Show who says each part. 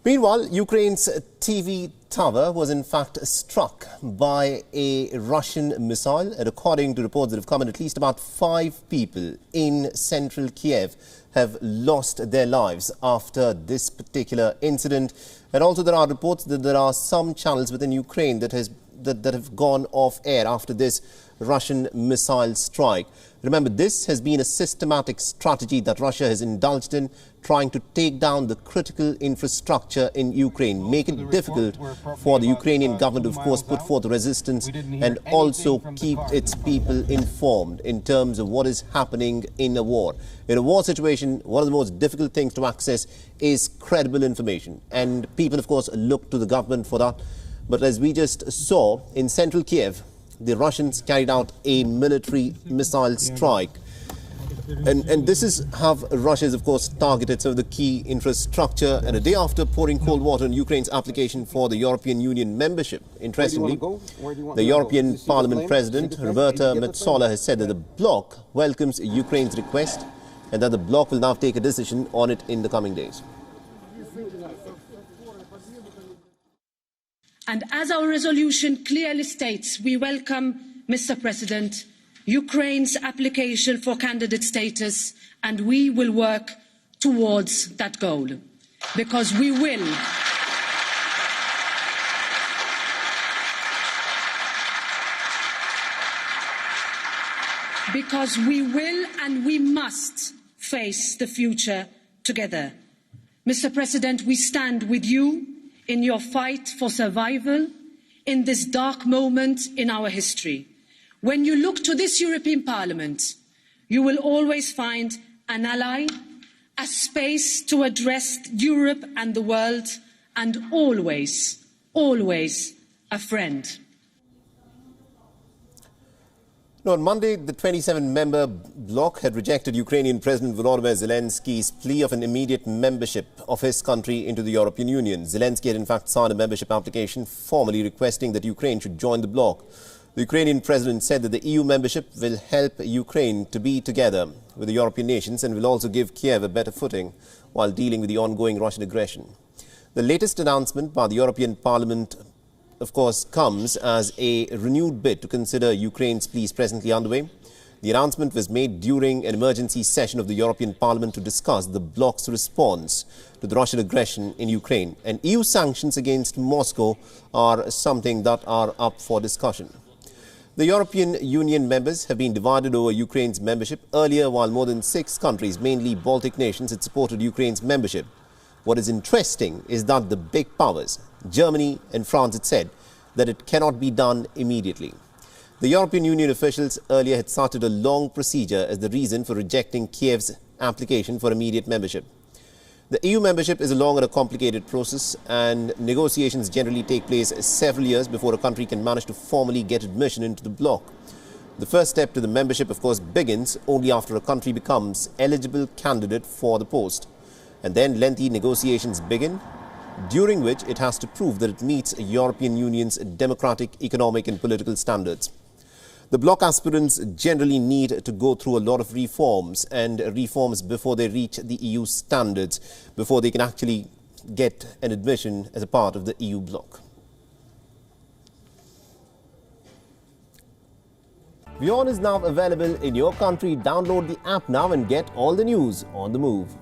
Speaker 1: Meanwhile, Ukraine's TV tower was in fact struck by a Russian missile, and according to reports that have come in, at least about 5 people in central Kyiv have lost their lives after this particular incident. And also there are reports that there are some channels within Ukraine that have gone off air after this Russian missile strike. Remember, this has been a systematic strategy that Russia has indulged in, trying to take down the critical infrastructure in Ukraine, make it difficult for the Ukrainian government, of course, put forth resistance and also keep its people informed in terms of what is happening in a war. In a war situation, one of the most difficult things to access is credible information, and people, of course, look to the government for that. But as we just saw in central Kyiv, the Russians carried out a military missile strike. And this is how Russia has, of course, targeted some of the key infrastructure. And a day after pouring cold water on Ukraine's application for the European Union membership, interestingly, the European Parliament President, Roberta Metsola, has said that the bloc welcomes Ukraine's request and that the bloc will now take a decision on it in the coming days.
Speaker 2: And as our resolution clearly states, we welcome, Mr. President, Ukraine's application for candidate status, and we will work towards that goal, because we will. Because we will and we must face the future together. Mr. President, we stand with you in your fight for survival in this dark moment in our history. When you look to this European Parliament, you will always find an ally, a space to address Europe and the world, and always, always a friend.
Speaker 1: Now, on Monday, the 27-member bloc had rejected Ukrainian President Volodymyr Zelensky's plea of an immediate membership of his country into the European Union. Zelensky had in fact signed a membership application formally requesting that Ukraine should join the bloc. The Ukrainian president said that the EU membership will help Ukraine to be together with the European nations and will also give Kyiv a better footing while dealing with the ongoing Russian aggression. The latest announcement by the European Parliament, of course, comes as a renewed bid to consider Ukraine's pleas presently underway. The announcement was made during an emergency session of the European Parliament to discuss the bloc's response to the Russian aggression in Ukraine. And EU sanctions against Moscow are something that are up for discussion. The European Union members have been divided over Ukraine's membership. Earlier, while more than 6 countries, mainly Baltic nations, had supported Ukraine's membership. What is interesting is that the big powers, Germany and France, had said that it cannot be done immediately. The European Union officials earlier had started a long procedure as the reason for rejecting Kyiv's application for immediate membership. The EU membership is a long and a complicated process, and negotiations generally take place several years before a country can manage to formally get admission into the bloc. The first step to the membership, of course, begins only after a country becomes eligible candidate for the post. And then lengthy negotiations begin, during which it has to prove that it meets European Union's democratic, economic and political standards. The bloc aspirants generally need to go through a lot of reforms before they reach the EU standards, before they can actually get an admission as a part of the EU bloc. WION is now available in your country. Download the app now and get all the news on the move.